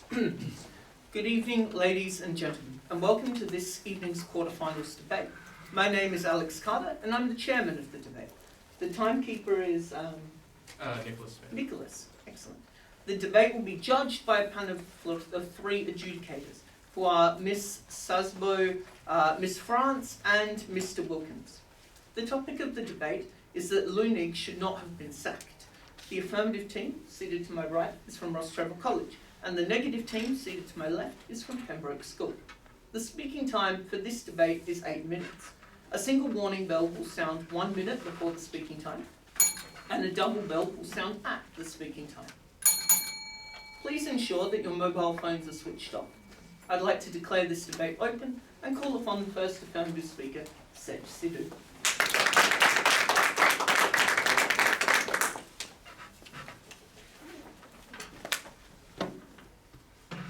Good evening, ladies and gentlemen, and welcome to this evening's quarterfinals debate. My name is Alex Carter, and I'm the chairman of the debate. The timekeeper is Nicholas. Nicholas. Excellent. The debate will be judged by a panel of three adjudicators, who are Miss Sasbo, Miss France, and Mr. Wilkins. The topic of the debate is that Leunig should not have been sacked. The affirmative team, seated to my right, is from Ross Trevor College, and the negative team, seated to my left, is from Pembroke School. The speaking time for this debate is 8 minutes. A single warning bell will sound 1 minute before the speaking time, and a double bell will sound at the speaking time. Please ensure that your mobile phones are switched off. I'd like to declare this debate open and call upon the first affirmative speaker, Sej Sidhu.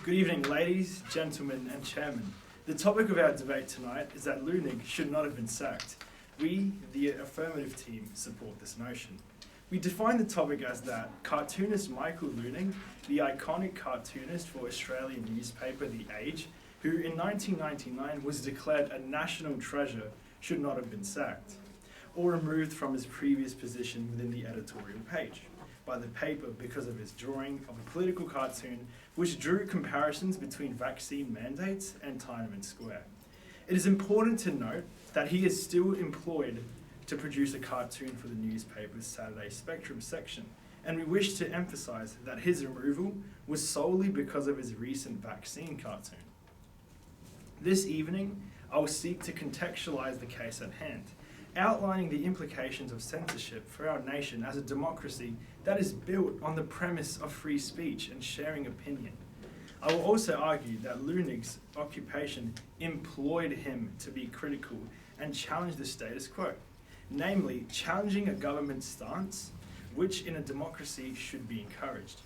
Good evening, ladies, gentlemen, and chairman. The topic of our debate tonight is that Leunig should not have been sacked. We, the affirmative team, support this motion. We define the topic as that cartoonist Michael Leunig, the iconic cartoonist for Australian newspaper The Age, who in 1999 was declared a national treasure, should not have been sacked, or removed from his previous position within the editorial page by the paper because of his drawing of a political cartoon which drew comparisons between vaccine mandates and Tiananmen Square. It is important to note that he is still employed to produce a cartoon for the newspaper's Saturday Spectrum section, and we wish to emphasise that his removal was solely because of his recent vaccine cartoon. This evening, I will seek to contextualise the case at hand, outlining the implications of censorship for our nation as a democracy that is built on the premise of free speech and sharing opinion. I will also argue that Leunig's occupation employed him to be critical and challenge the status quo, namely challenging a government stance which in a democracy should be encouraged.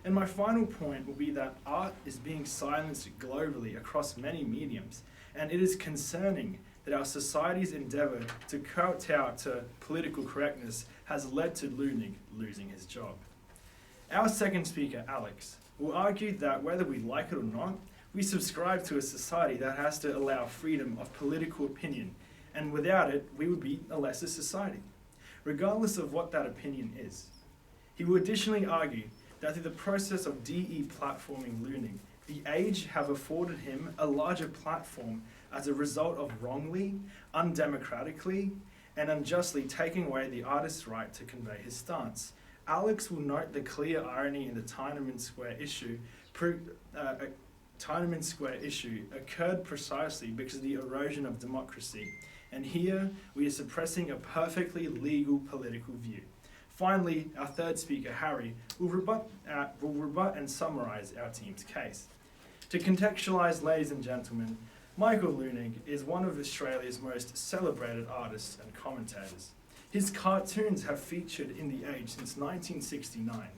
And my final point will be that art is being silenced globally across many mediums, and it is concerning that our society's endeavour to kowtow to political correctness has led to Leunig losing his job. Our second speaker, Alex, will argue that whether we like it or not, we subscribe to a society that has to allow freedom of political opinion, and without it, we would be a lesser society, regardless of what that opinion is. He will additionally argue that through the process of de-platforming Leunig, The Age have afforded him a larger platform as a result of wrongly, undemocratically, and unjustly taking away the artist's right to convey his stance. Alex will note the clear irony in the Tiananmen Square issue. Tiananmen Square issue occurred precisely because of the erosion of democracy, and here we are suppressing a perfectly legal political view. Finally, our third speaker, Harry, will rebut and summarise our team's case. To contextualise, ladies and gentlemen, Michael Leunig is one of Australia's most celebrated artists and commentators. His cartoons have featured in The Age since 1969,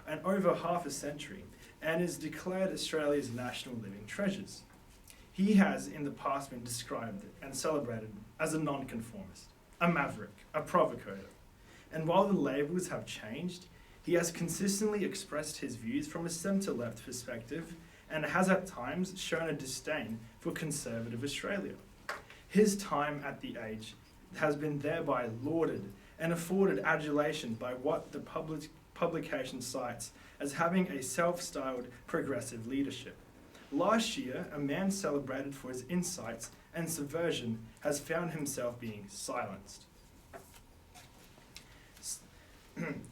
and over half a century, and is declared Australia's national living treasures. He has in the past been described and celebrated as a nonconformist, a maverick, a provocateur. And while the labels have changed, he has consistently expressed his views from a centre-left perspective and has at times shown a disdain for conservative Australia. His time at The Age has been thereby lauded and afforded adulation by what the publication cites as having a self-styled progressive leadership. Last year, a man celebrated for his insights and subversion has found himself being silenced.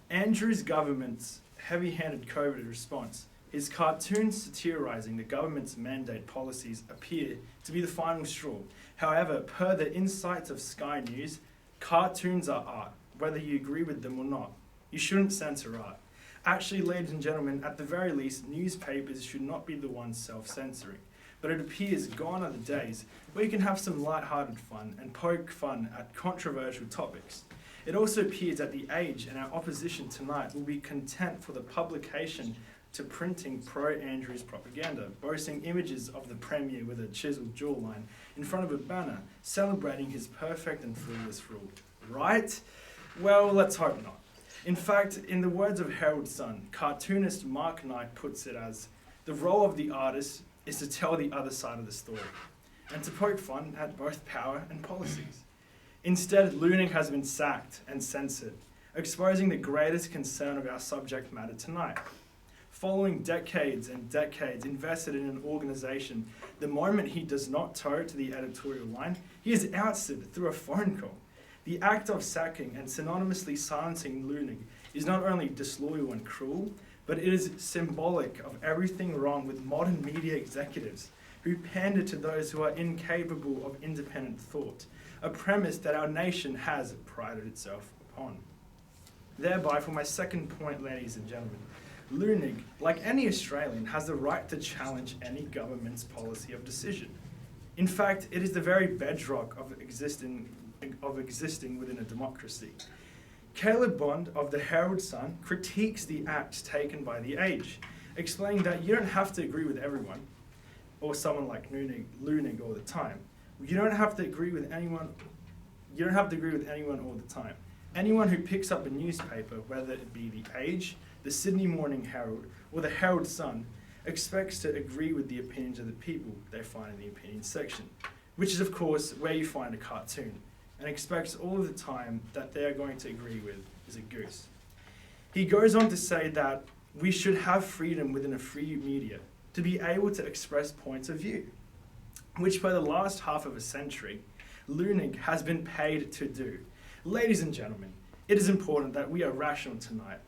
Andrew's government's heavy-handed COVID response, his cartoons satirising the government's mandate policies appear to be the final straw. However, per the insights of Sky News, cartoons are art, whether you agree with them or not. You shouldn't censor art. Actually, ladies and gentlemen, at the very least, newspapers should not be the ones self-censoring. But it appears gone are the days where you can have some light-hearted fun and poke fun at controversial topics. It also appears that The Age and our opposition tonight will be content for the publication to printing pro-Andrews propaganda, boasting images of the Premier with a chiseled jawline in front of a banner celebrating his perfect and flawless rule. Right? Well, let's hope not. In fact, in the words of Herald Sun, cartoonist Mark Knight puts it as, The role of the artist is to tell the other side of the story and to poke fun at both power and policies. Instead, Leunig has been sacked and censored, exposing the greatest concern of our subject matter tonight. Following decades and decades invested in an organisation, the moment he does not toe to the editorial line, he is ousted through a phone call. The act of sacking and synonymously silencing Leunig is not only disloyal and cruel, but it is symbolic of everything wrong with modern media executives who pander to those who are incapable of independent thought, a premise that our nation has prided itself upon. Thereby, for my second point, ladies and gentlemen, Leunig, like any Australian, has the right to challenge any government's policy of decision. In fact, it is the very bedrock of existing within a democracy. Caleb Bond of the Herald Sun critiques the act taken by The Age, explaining that you don't have to agree with everyone, or someone like Leunig all the time. You don't have to agree with anyone. You don't have to agree with anyone all the time. Anyone who picks up a newspaper, whether it be The Age, the Sydney Morning Herald, or the Herald Sun, expects to agree with the opinions of the people they find in the opinions section, which is of course where you find a cartoon, and expects all of the time that they are going to agree with is a goose. He goes on to say that we should have freedom within a free media to be able to express points of view, which for the last half of a century, Leunig has been paid to do. Ladies and gentlemen, it is important that we are rational tonight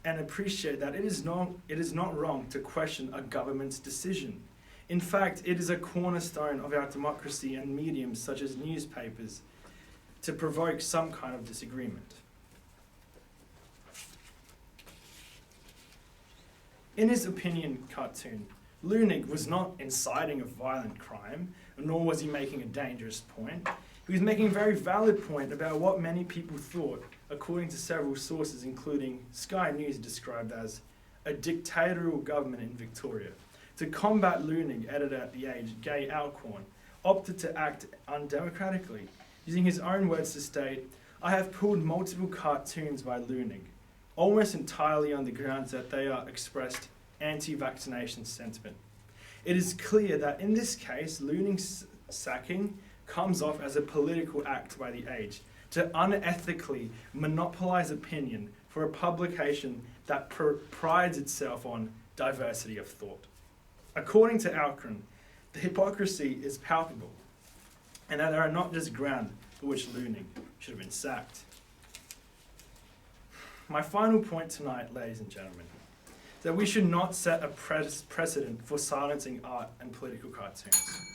and appreciate that it is not wrong to question a government's decision. In fact, it is a cornerstone of our democracy and mediums such as newspapers to provoke some kind of disagreement. In his opinion cartoon, Leunig was not inciting a violent crime, nor was he making a dangerous point. He was making a very valid point about what many people thought, according to several sources, including Sky News described as a dictatorial government in Victoria. To combat Leunig, editor at The Age, Gay Alcorn, opted to act undemocratically, using his own words to state, "I have pulled multiple cartoons by Leunig, almost entirely on the grounds that they are expressed anti-vaccination sentiment. It is clear that in this case, Leunig's sacking comes off as a political act by The Age to unethically monopolise opinion for a publication that prides itself on diversity of thought." According to Alcorn, the hypocrisy is palpable, and that there are not just grounds for which Leunig should have been sacked. My final point tonight, ladies and gentlemen, is that we should not set a precedent for silencing art and political cartoons.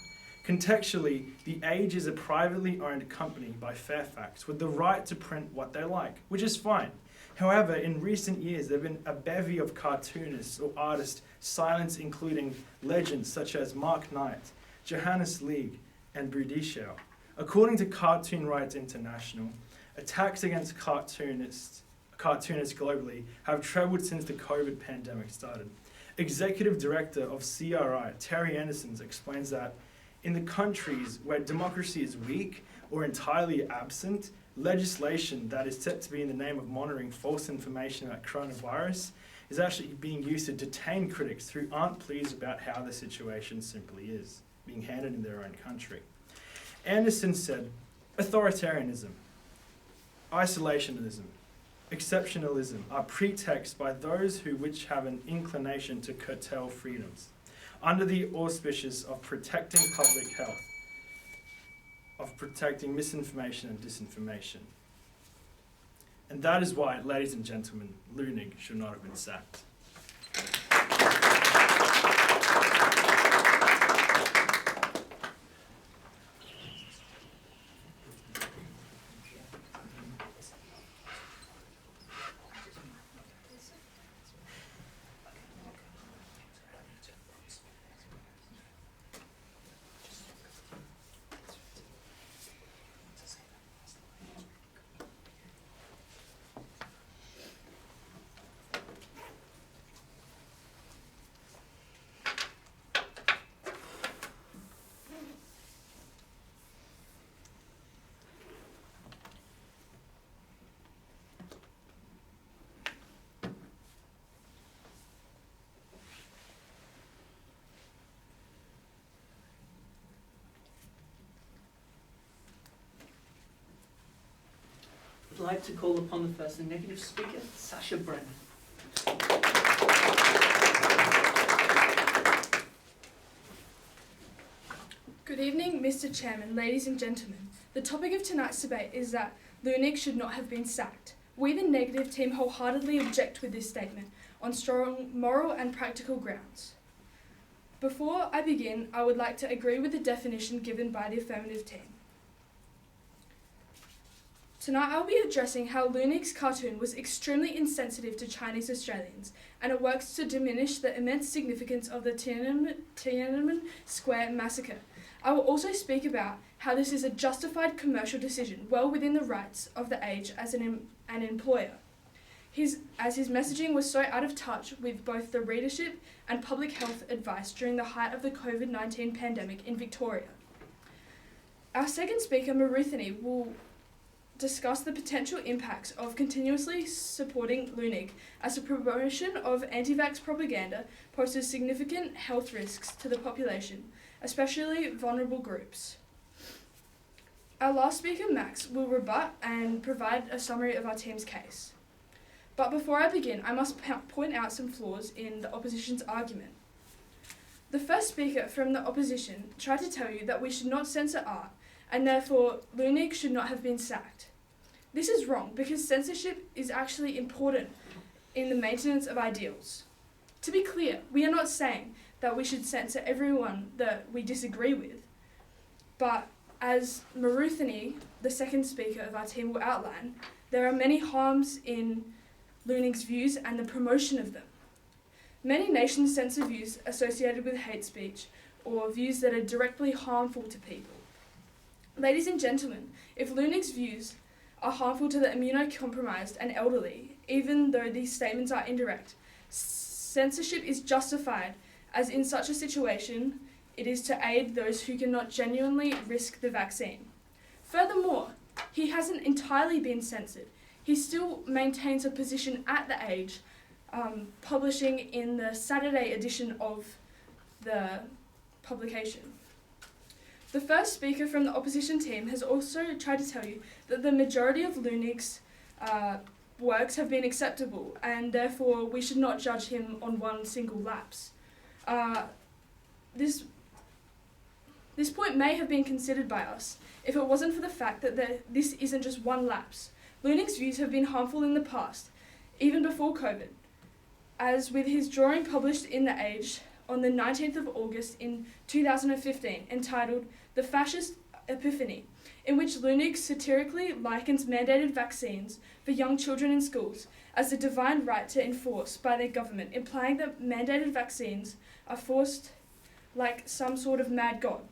Contextually, The Age is a privately owned company by Fairfax with the right to print what they like, which is fine. However, in recent years, there have been a bevy of cartoonists or artists silenced, including legends such as Mark Knight, Johannes League, and Boudicca. According to Cartoon Rights International, attacks against cartoonists globally have trebled since the COVID pandemic started. Executive Director of CRI, Terry Anderson, explains that in the countries where democracy is weak or entirely absent, legislation that is set to be in the name of monitoring false information about coronavirus is actually being used to detain critics who aren't pleased about how the situation simply is being handled in their own country. Anderson said, authoritarianism, isolationism, exceptionalism are pretexts by those which have an inclination to curtail freedoms, under the auspices of protecting public health, of protecting misinformation and disinformation. And that is why, ladies and gentlemen, Leunig should not have been sacked. like to call upon the first negative speaker, Sasha Brennan. Good evening, Mr. Chairman, ladies and gentlemen. The topic of tonight's debate is that Lunig should not have been sacked. We, the negative team, wholeheartedly object with this statement on strong moral and practical grounds. Before I begin, I would like to agree with the definition given by the affirmative team. Tonight I'll be addressing how Lunig's cartoon was extremely insensitive to Chinese Australians, and it works to diminish the immense significance of the Tiananmen Square massacre. I will also speak about how this is a justified commercial decision, well within the rights of the age as an employer. As his messaging was so out of touch with both the readership and public health advice during the height of the COVID-19 pandemic in Victoria. Our second speaker, Maruthini, will discuss the potential impacts of continuously supporting Lunig, as the promotion of anti-vax propaganda poses significant health risks to the population, especially vulnerable groups. Our last speaker, Max, will rebut and provide a summary of our team's case. But before I begin, I must point out some flaws in the opposition's argument. The first speaker from the opposition tried to tell you that we should not censor art, and therefore Lunig should not have been sacked. This is wrong, because censorship is actually important in the maintenance of ideals. To be clear, we are not saying that we should censor everyone that we disagree with, but as Maruthini, the second speaker of our team, will outline, there are many harms in Lunig's views and the promotion of them. Many nations censor views associated with hate speech or views that are directly harmful to people. Ladies and gentlemen, if Lunig's views are harmful to the immunocompromised and elderly, even though these statements are indirect, censorship is justified, as in such a situation, it is to aid those who cannot genuinely risk the vaccine. Furthermore, he hasn't entirely been censored. He still maintains a position at the Age, publishing in the Saturday edition of the publication. The first speaker from the opposition team has also tried to tell you that the majority of Lunig's works have been acceptable, and therefore we should not judge him on one single lapse. This point may have been considered by us if it wasn't for the fact that this isn't just one lapse. Lunig's views have been harmful in the past, even before COVID, as with his drawing published in The Age on the 19th of August in 2015, entitled The Fascist Epiphany, in which Lunig satirically likens mandated vaccines for young children in schools as the divine right to enforce by their government, implying that mandated vaccines are forced like some sort of mad god.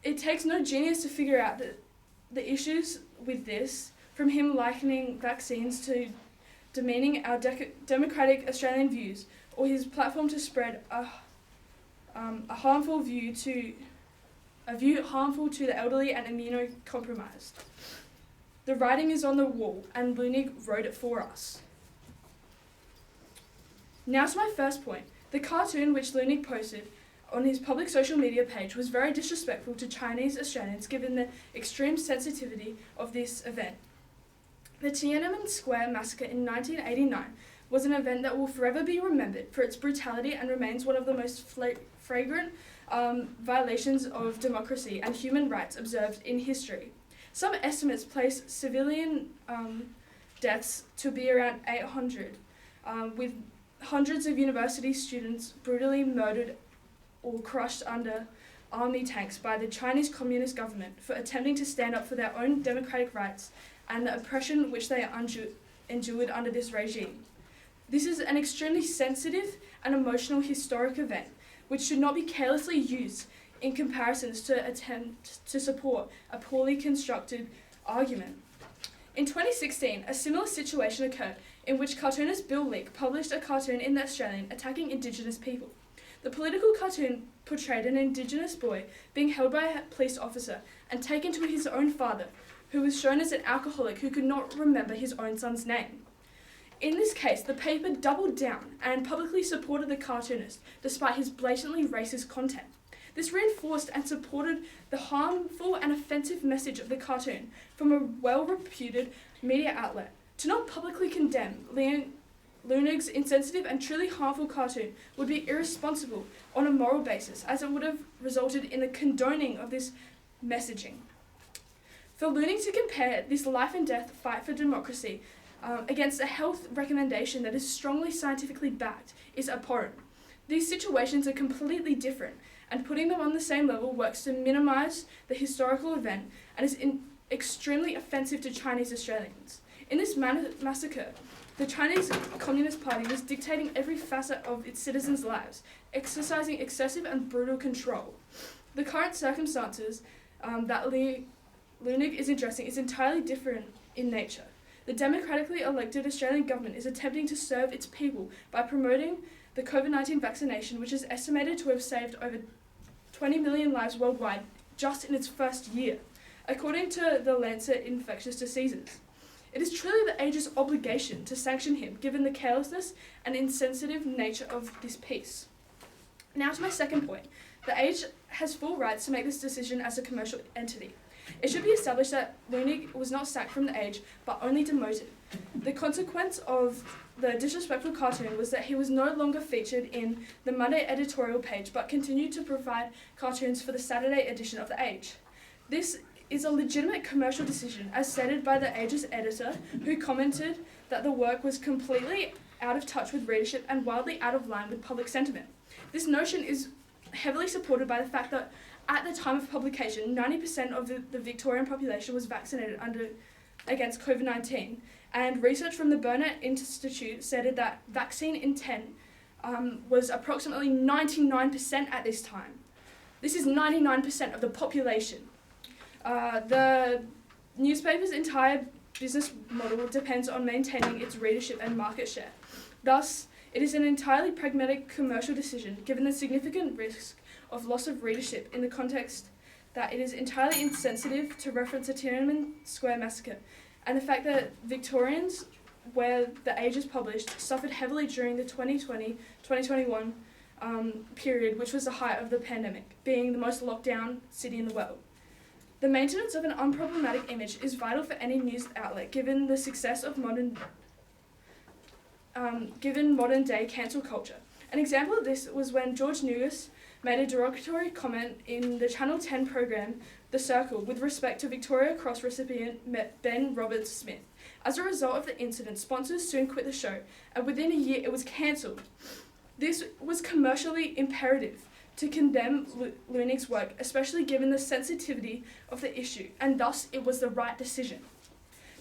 It takes no genius to figure out that the issues with this, from him likening vaccines to demeaning our democratic Australian views, or his platform to spread a view harmful to the elderly and immunocompromised. The writing is on the wall, and Lunig wrote it for us. Now to my first point. The cartoon which Lunig posted on his public social media page was very disrespectful to Chinese Australians, given the extreme sensitivity of this event. The Tiananmen Square massacre in 1989 was an event that will forever be remembered for its brutality and remains one of the most flagrant violations of democracy and human rights observed in history. Some estimates place civilian deaths to be around 800, with hundreds of university students brutally murdered or crushed under army tanks by the Chinese Communist government for attempting to stand up for their own democratic rights and the oppression which they endured under this regime. This is an extremely sensitive and emotional historic event which should not be carelessly used in comparisons to attempt to support a poorly constructed argument. In 2016, a similar situation occurred in which cartoonist Bill Leak published a cartoon in The Australian attacking Indigenous people. The political cartoon portrayed an Indigenous boy being held by a police officer and taken to his own father, who was shown as an alcoholic who could not remember his own son's name. In this case, the paper doubled down and publicly supported the cartoonist, despite his blatantly racist content. This reinforced and supported the harmful and offensive message of the cartoon from a well-reputed media outlet. To not publicly condemn Lunig's insensitive and truly harmful cartoon would be irresponsible on a moral basis, as it would have resulted in the condoning of this messaging. For Lunig to compare this life and death fight for democracy against a health recommendation that is strongly scientifically backed is abhorrent. These situations are completely different, and putting them on the same level works to minimise the historical event and is extremely offensive to Chinese Australians. In this massacre, the Chinese Communist Party was dictating every facet of its citizens' lives, exercising excessive and brutal control. The current circumstances that Lunig is addressing is entirely different in nature. The democratically elected Australian government is attempting to serve its people by promoting the COVID-19 vaccination, which is estimated to have saved over 20 million lives worldwide just in its first year, according to the Lancet Infectious Diseases. It is truly the Age's obligation to sanction him, given the carelessness and insensitive nature of this piece. Now to my second point. The Age has full rights to make this decision as a commercial entity. It should be established that Lunig was not sacked from the Age, but only demoted. The consequence of the disrespectful cartoon was that he was no longer featured in the Monday editorial page, but continued to provide cartoons for the Saturday edition of the Age. This is a legitimate commercial decision, as stated by the Age's editor, who commented that the work was completely out of touch with readership and wildly out of line with public sentiment. This notion is heavily supported by the fact that at the time of publication, 90% of the Victorian population was vaccinated against COVID-19, and research from the Burnet Institute stated that vaccine intent was approximately 99% at this time. This is 99% of the population. The newspaper's entire business model depends on maintaining its readership and market share. Thus, it is an entirely pragmatic commercial decision, given the significant risk of loss of readership in the context that it is entirely insensitive to reference the Tiananmen Square massacre, and the fact that Victorians, where the Age is published, suffered heavily during the 2020-2021 period, which was the height of the pandemic, being the most locked down city in the world. The maintenance of an unproblematic image is vital for any news outlet, given the success of modern day cancel culture. An example of this was when George Nugas made a derogatory comment in the Channel 10 program The Circle with respect to Victoria Cross recipient Ben Roberts-Smith. As a result of the incident, sponsors soon quit the show, and within a year it was cancelled. This was commercially imperative to condemn Lunig's work, especially given the sensitivity of the issue, and thus it was the right decision.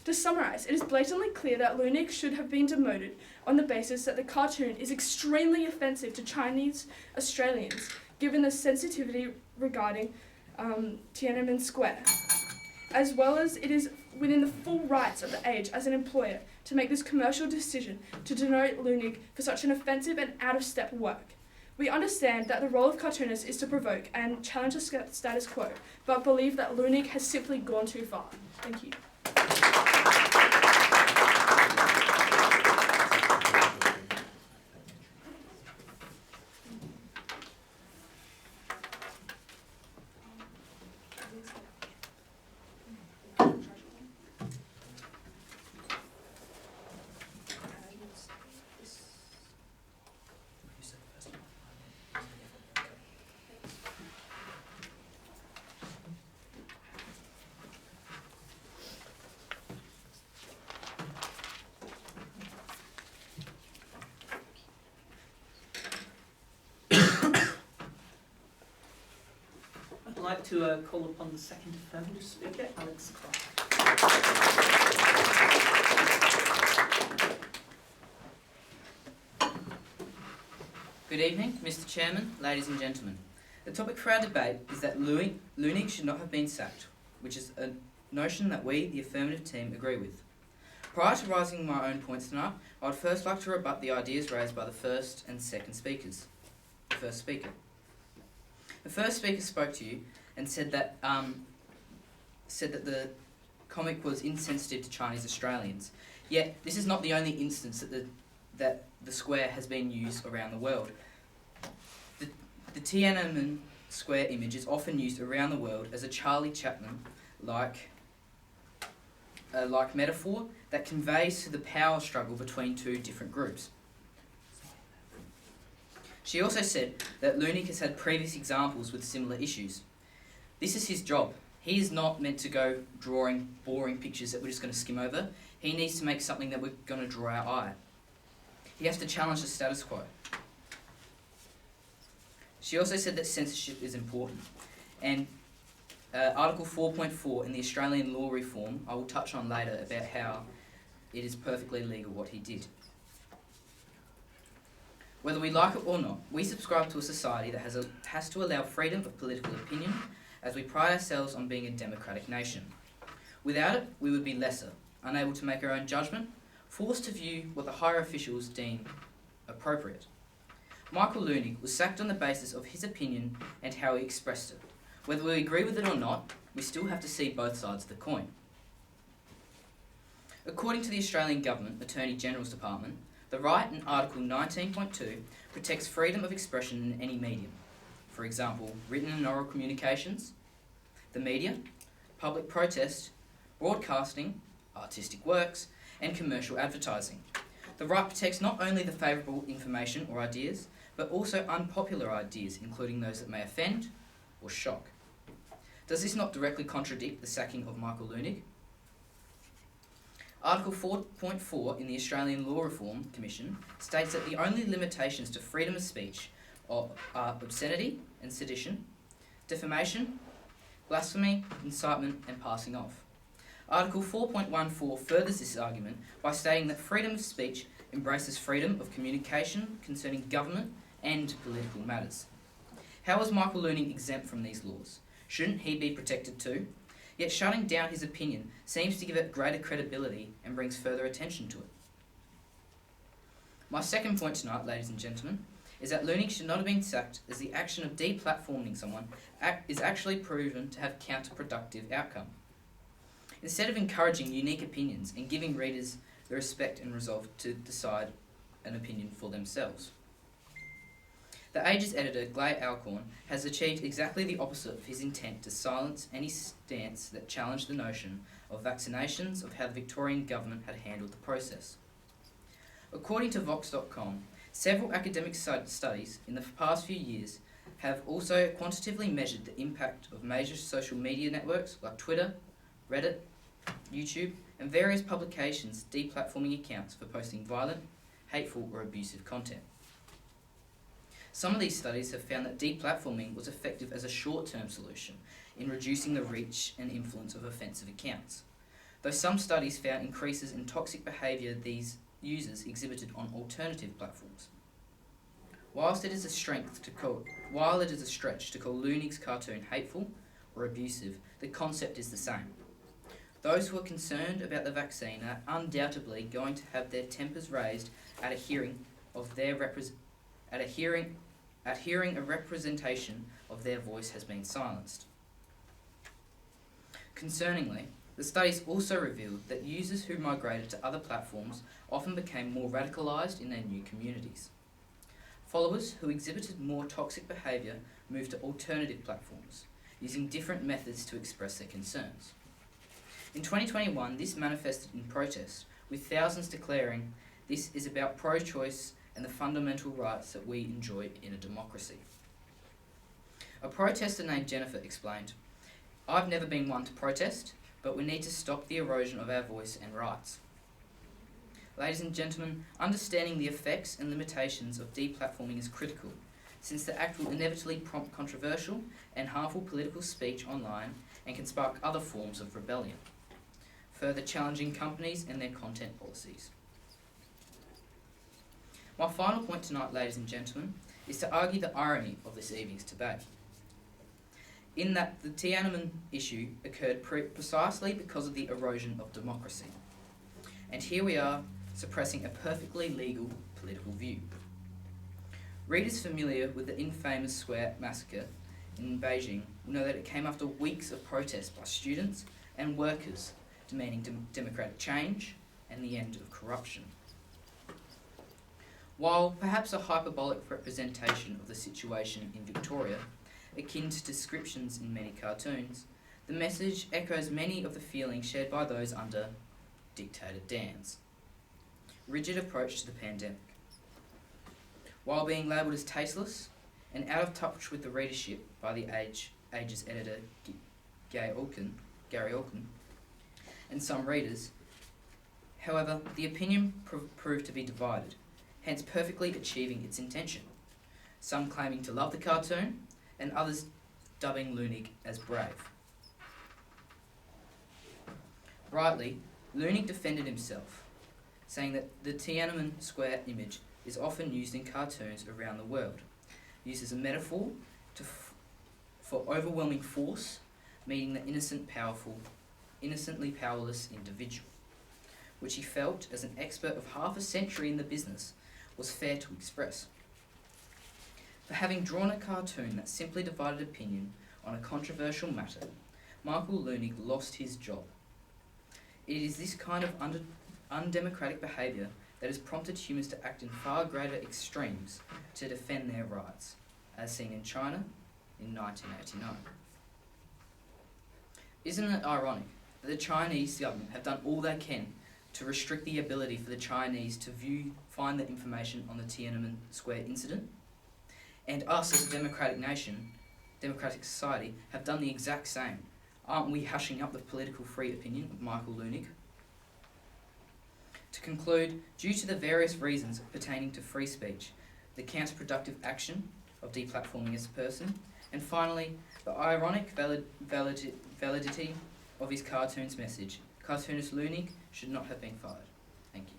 To summarise, it is blatantly clear that Lunig should have been demoted on the basis that the cartoon is extremely offensive to Chinese Australians, given the sensitivity regarding Tiananmen Square, as well as it is within the full rights of the Age as an employer to make this commercial decision to demote Lunig for such an offensive and out-of-step work. We understand that the role of cartoonists is to provoke and challenge the status quo, but believe that Lunig has simply gone too far. Thank you. I'd like to call upon the second affirmative speaker, Alex Clark. Good evening, Mr. Chairman, ladies and gentlemen. The topic for our debate is that Lunig should not have been sacked, which is a notion that we, the affirmative team, agree with. Prior to raising my own points tonight, I would first like to rebut the ideas raised by the first and second speakers. The first speaker. The first speaker spoke to you and said that the comic was insensitive to Chinese Australians. Yet this is not the only instance that the square has been used around the world. The Tiananmen Square image is often used around the world as a Charlie Chaplin-like like metaphor that conveys to the power struggle between two different groups. She also said that Leunig has had previous examples with similar issues. This is his job. He is not meant to go drawing boring pictures that we're just going to skim over. He needs to make something that we're going to draw our eye. He has to challenge the status quo. She also said that censorship is important. And Article 4.4 in the Australian law reform, I will touch on later about how it is perfectly legal what he did. Whether we like it or not, we subscribe to a society that has to allow freedom of political opinion, as we pride ourselves on being a democratic nation. Without it, we would be lesser, unable to make our own judgment, forced to view what the higher officials deem appropriate. Michael Leunig was sacked on the basis of his opinion and how he expressed it. Whether we agree with it or not, we still have to see both sides of the coin. According to the Australian Government Attorney General's Department, the right in Article 19.2 protects freedom of expression in any medium. For example, written and oral communications, the media, public protest, broadcasting, artistic works, and commercial advertising. The right protects not only the favourable information or ideas, but also unpopular ideas, including those that may offend or shock. Does this not directly contradict the sacking of Michael Leunig? Article 4.4 in the Australian Law Reform Commission states that the only limitations to freedom of speech are obscenity and sedition, defamation, blasphemy, incitement, and passing off. Article 4.14 furthers this argument by stating that freedom of speech embraces freedom of communication concerning government and political matters. How is Michael Leunig exempt from these laws? Shouldn't he be protected too? Yet shutting down his opinion seems to give it greater credibility and brings further attention to it. My second point tonight, ladies and gentlemen, is that Leunig should not have been sacked, as the action of deplatforming someone is actually proven to have counterproductive outcome. Instead of encouraging unique opinions and giving readers the respect and resolve to decide an opinion for themselves. The Age's editor, Glay Alcorn, has achieved exactly the opposite of his intent to silence any stance that challenged the notion of vaccinations, of how the Victorian government had handled the process. According to Vox.com, several academic studies in the past few years have also quantitatively measured the impact of major social media networks like Twitter, Reddit, YouTube, and various publications deplatforming accounts for posting violent, hateful, or abusive content. Some of these studies have found that deplatforming was effective as a short-term solution in reducing the reach and influence of offensive accounts, though some studies found increases in toxic behaviour these users exhibited on alternative platforms. Whilst it is a stretch to call Leunig's cartoon hateful or abusive, the concept is the same. Those who are concerned about the vaccine are undoubtedly going to have their tempers raised at hearing a representation of their voice has been silenced. Concerningly, the studies also revealed that users who migrated to other platforms often became more radicalised in their new communities. Followers who exhibited more toxic behaviour moved to alternative platforms, using different methods to express their concerns. In 2021, this manifested in protest, with thousands declaring this is about pro-choice and the fundamental rights that we enjoy in a democracy. A protester named Jennifer explained, "I've never been one to protest, but we need to stop the erosion of our voice and rights." Ladies and gentlemen, understanding the effects and limitations of deplatforming is critical, since the act will inevitably prompt controversial and harmful political speech online and can spark other forms of rebellion, further challenging companies and their content policies. My final point tonight, ladies and gentlemen, is to argue the irony of this evening's debate, in that the Tiananmen issue occurred precisely because of the erosion of democracy. And here we are, suppressing a perfectly legal political view. Readers familiar with the infamous Square massacre in Beijing will know that it came after weeks of protests by students and workers demanding democratic change and the end of corruption. While perhaps a hyperbolic representation of the situation in Victoria, akin to descriptions in many cartoons, The message echoes many of the feelings shared by those under Dictator Dan's rigid approach to the pandemic. While being labelled as tasteless and out of touch with the readership by the Age's editor Gary Alkin, and some readers, however, the opinion proved to be divided, hence perfectly achieving its intention. Some claiming to love the cartoon, and others dubbing Leunig as brave. Rightly, Leunig defended himself, saying that the Tiananmen Square image is often used in cartoons around the world, used as a metaphor for overwhelming force, meeting the innocently powerless individual, which he felt, as an expert of half a century in the business, was fair to express. For having drawn a cartoon that simply divided opinion on a controversial matter, Michael Leunig lost his job. It is this kind of undemocratic behaviour that has prompted humans to act in far greater extremes to defend their rights, as seen in China in 1989. Isn't it ironic that the Chinese government have done all they can to restrict the ability for the Chinese to find the information on the Tiananmen Square incident? And us as a democratic nation, democratic society, have done the exact same. Aren't we hushing up the political free opinion of Michael Leunig? To conclude, due to the various reasons pertaining to free speech, the counterproductive action of deplatforming as a person, and finally, the ironic validity of his cartoon's message, cartoonist Leunig should not have been fired. Thank you.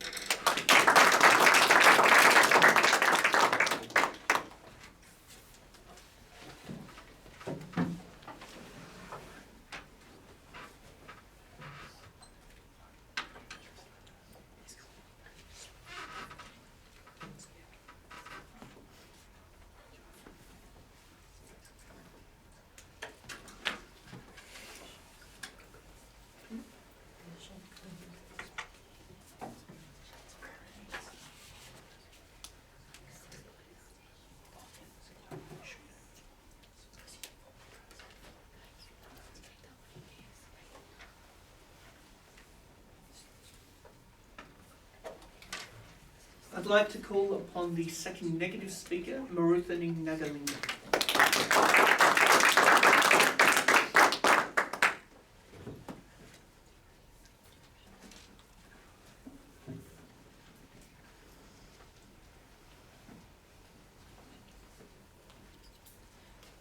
I'd like to call upon the second negative speaker, Maruthaning Nagalinga.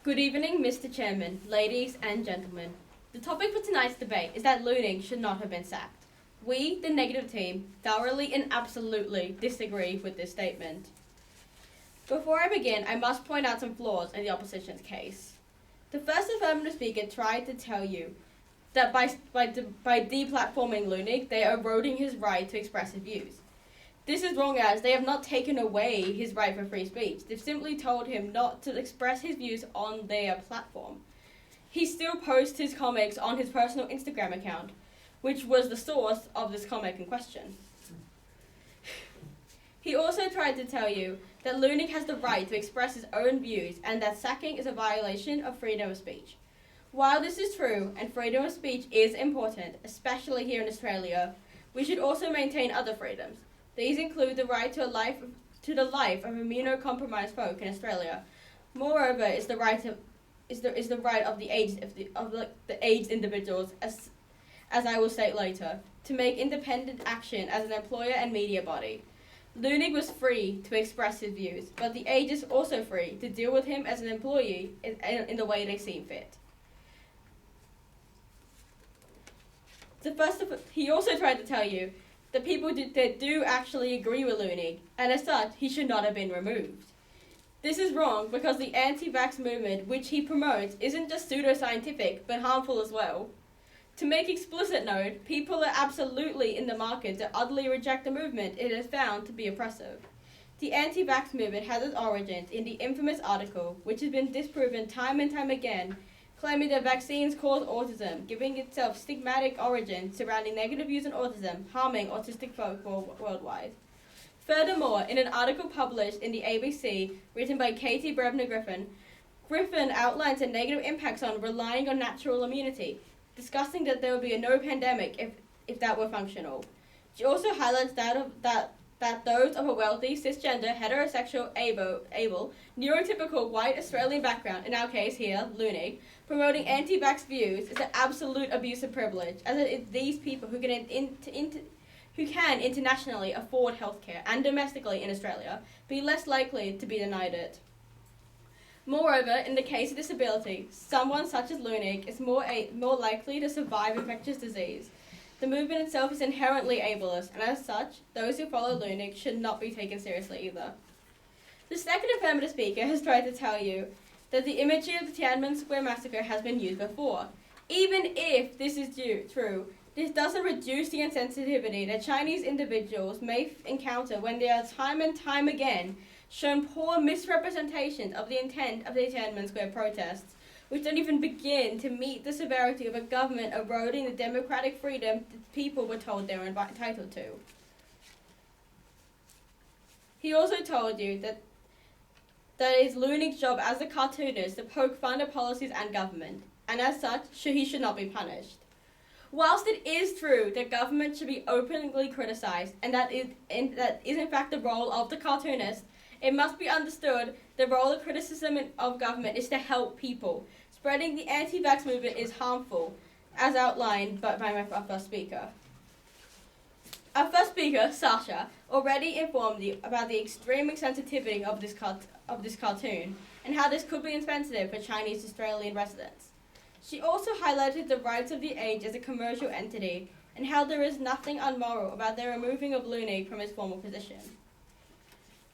Good evening, Mr. Chairman, ladies and gentlemen. The topic for tonight's debate is that Leunig should not have been sacked. We, the negative team, thoroughly and absolutely disagree with this statement. Before I begin, I must point out some flaws in the opposition's case. The first affirmative speaker tried to tell you that by deplatforming Leunig, they are eroding his right to express his views. This is wrong, as they have not taken away his right for free speech. They've simply told him not to express his views on their platform. He still posts his comics on his personal Instagram account, which was the source of this comic in question. He also tried to tell you that Leunig has the right to express his own views and that sacking is a violation of freedom of speech. While this is true and freedom of speech is important, especially here in Australia, we should also maintain other freedoms. These include the right to the life of immunocompromised folk in Australia. Moreover, is the right of the aged individuals, as I will state later, to make independent action as an employer and media body. Leunig was free to express his views, but the Age is also free to deal with him as an employee in the way they seem fit. He also tried to tell you that people that do actually agree with Leunig, and as such, he should not have been removed. This is wrong because the anti-vax movement, which he promotes, isn't just pseudoscientific, but harmful as well. To make explicit note, people are absolutely in the market to utterly reject the movement it has found to be oppressive. The anti-vax movement has its origins in the infamous article, which has been disproven time and time again, claiming that vaccines cause autism, giving itself stigmatic origins surrounding negative views on autism, harming autistic folk worldwide. Furthermore, in an article published in the ABC, written by Katie Brebner Griffin, Griffin outlines the negative impacts on relying on natural immunity. discussing that there would be a no pandemic if that were functional. She also highlights that those of a wealthy, cisgender, heterosexual, able, neurotypical white Australian background, in our case here, Leunig, promoting anti-vax views is an absolute abuse of privilege, as it is these people who can internationally afford healthcare and domestically in Australia be less likely to be denied it. Moreover, in the case of disability, someone such as Leunig is more likely to survive infectious disease. The movement itself is inherently ableist, and as such, those who follow Leunig should not be taken seriously either. The second affirmative speaker has tried to tell you that the imagery of the Tiananmen Square massacre has been used before. Even if this is true, this doesn't reduce the insensitivity that Chinese individuals may encounter when they are time and time again shown poor misrepresentations of the intent of the Tiananmen Square protests, which don't even begin to meet the severity of a government eroding the democratic freedom that people were told they were entitled to. He also told you that it is Leunig's job as a cartoonist to poke fun at policies and government, and as such, he should not be punished. Whilst it is true that government should be openly criticised, and that is in fact the role of the cartoonist, it must be understood the role of criticism of government is to help people. Spreading the anti-vax movement is harmful, as outlined by our first speaker. Our first speaker, Sasha, already informed you about the extreme insensitivity of this cartoon and how this could be insensitive for Chinese Australian residents. She also highlighted the rights of the age as a commercial entity and how there is nothing unmoral about the removing of Leunig from his formal position.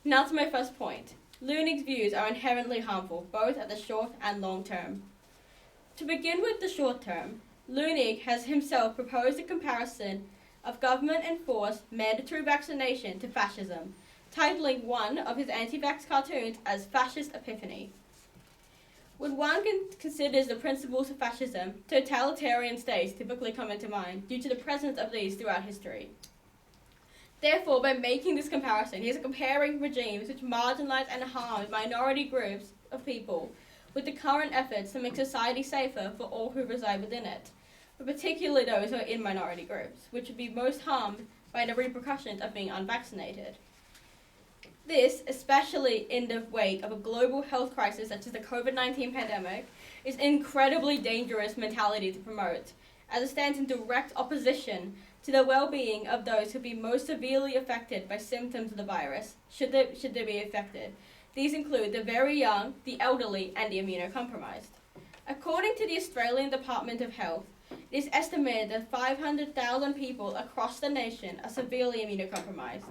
Now to my first point. Leunig's views are inherently harmful, both at the short and long term. To begin with the short term, Leunig has himself proposed a comparison of government-enforced mandatory vaccination to fascism, titling one of his anti-vax cartoons as Fascist Epiphany. When one considers the principles of fascism, totalitarian states typically come into mind due to the presence of these throughout history. Therefore, by making this comparison, he is comparing regimes which marginalize and harm minority groups of people with the current efforts to make society safer for all who reside within it, but particularly those who are in minority groups, which would be most harmed by the repercussions of being unvaccinated. This, especially in the wake of a global health crisis such as the COVID-19 pandemic, is an incredibly dangerous mentality to promote, as it stands in direct opposition to the well-being of those who will be most severely affected by symptoms of the virus, should they be affected. These include the very young, the elderly, and the immunocompromised. According to the Australian Department of Health, it is estimated that 500,000 people across the nation are severely immunocompromised.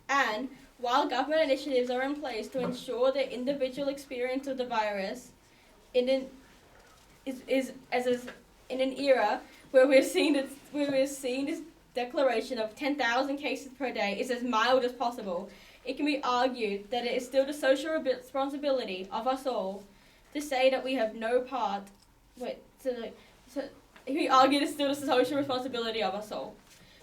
And while government initiatives are in place to ensure their individual experience of the virus in an era where we're seeing this declaration of 10,000 cases per day is as mild as possible, it can be argued that it is still the social responsibility of us all to say that we have no part. It can be argued it's still the social responsibility of us all.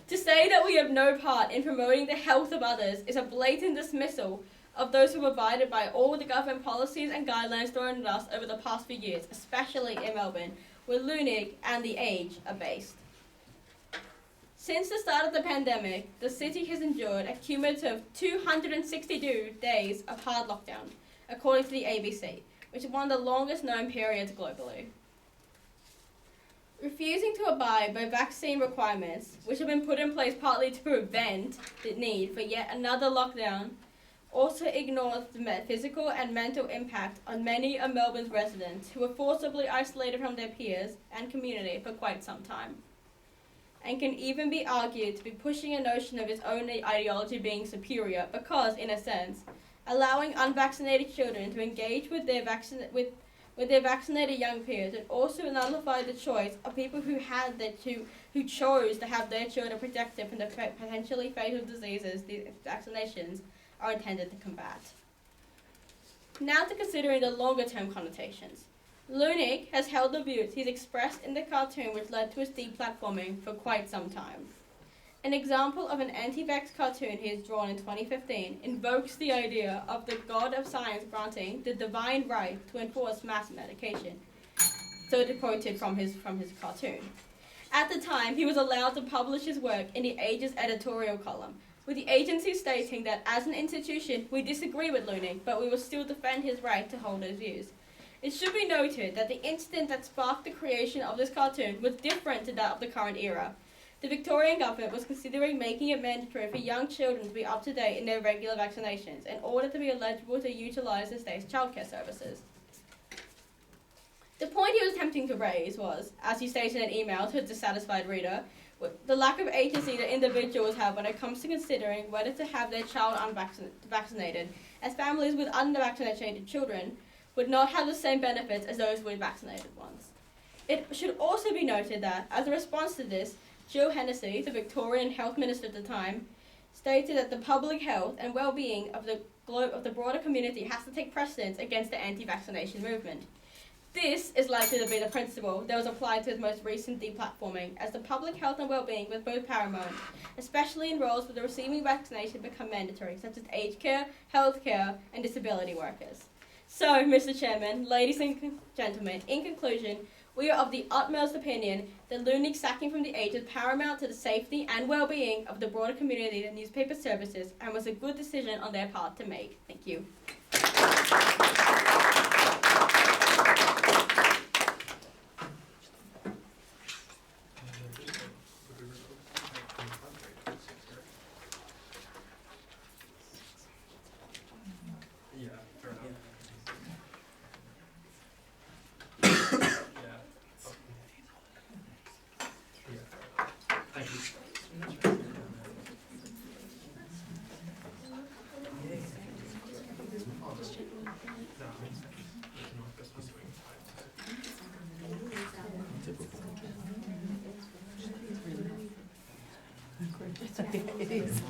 To say that we have no part in promoting the health of others is a blatant dismissal of those who abided by all the government policies and guidelines thrown at us over the past few years, especially in Melbourne, where Leunig and The Age are based. Since the start of the pandemic, the city has endured a cumulative 262 days of hard lockdown, according to the ABC, which is one of the longest known periods globally. Refusing to abide by vaccine requirements, which have been put in place partly to prevent the need for yet another lockdown, also ignores the physical and mental impact on many of Melbourne's residents who were forcibly isolated from their peers and community for quite some time, and can even be argued to be pushing a notion of its own ideology being superior because, in a sense, allowing unvaccinated children to engage with their vaccinated young peers and also nullify the choice of people who chose to have their children protected from the potentially fatal diseases these vaccinations are intended to combat. Now to considering the longer-term connotations. Leunig has held the views he's expressed in the cartoon which led to his deplatforming for quite some time. An example of an anti-vax cartoon he has drawn in 2015 invokes the idea of the god of science granting the divine right to enforce mass medication. so quoted from his cartoon. At the time, he was allowed to publish his work in the Age's editorial column, with the agency stating that as an institution, we disagree with Leunig, but we will still defend his right to hold those views. It should be noted that the incident that sparked the creation of this cartoon was different to that of the current era. The Victorian government was considering making it mandatory for young children to be up to date in their regular vaccinations in order to be eligible to utilise the state's childcare services. The point he was attempting to raise was, as he stated in an email to a dissatisfied reader, the lack of agency that individuals have when it comes to considering whether to have their child vaccinated, as families with unvaccinated children would not have the same benefits as those with vaccinated ones. It should also be noted that, as a response to this, Jill Hennessy, the Victorian Health Minister at the time, stated that the public health and well-being of the broader community has to take precedence against the anti-vaccination movement. This is likely to be the principle that was applied to his most recent deplatforming, as the public health and well-being was both paramount, especially in roles where the receiving vaccination become mandatory, such as aged care, healthcare, and disability workers. So, Mr. Chairman, ladies and gentlemen, in conclusion, we are of the utmost opinion that Leunig's sacking from the Age is paramount to the safety and well-being of the broader community and newspaper services, and was a good decision on their part to make. Thank you. Yeah, fair enough. Thank you. It is.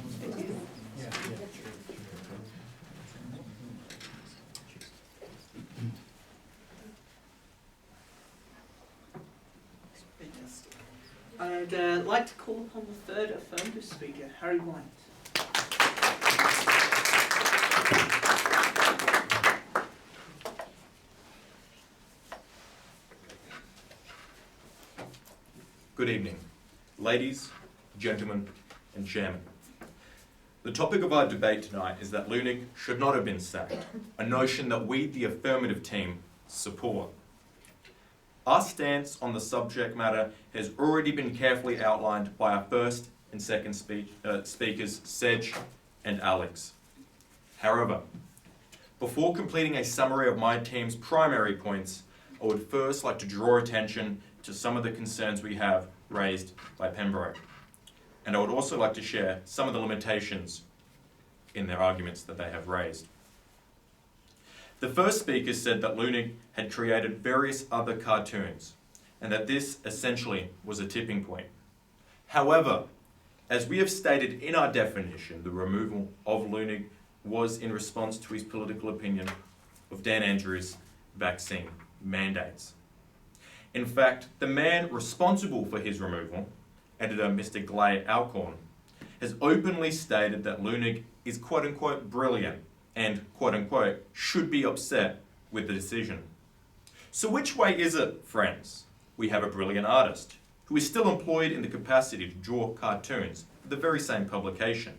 I'd like to call upon the third affirmative speaker, Harry White. Good evening, ladies, gentlemen, and chairman. The topic of our debate tonight is that Leunig should not have been sacked, a notion that we, the affirmative team, support. Our stance on the subject matter has already been carefully outlined by our first and second speakers, Sedge and Alex. However, before completing a summary of my team's primary points, I would first like to draw attention to some of the concerns we have raised by Pembroke. And I would also like to share some of the limitations in their arguments that they have raised. The first speaker said that Leunig had created various other cartoons, and that this essentially was a tipping point. However, as we have stated in our definition, the removal of Leunig was in response to his political opinion of Dan Andrews' vaccine mandates. In fact, the man responsible for his removal, editor Mr. Glay Alcorn, has openly stated that Leunig is quote-unquote brilliant and quote-unquote should be upset with the decision. So which way is it, friends? We have a brilliant artist who is still employed in the capacity to draw cartoons for the very same publication.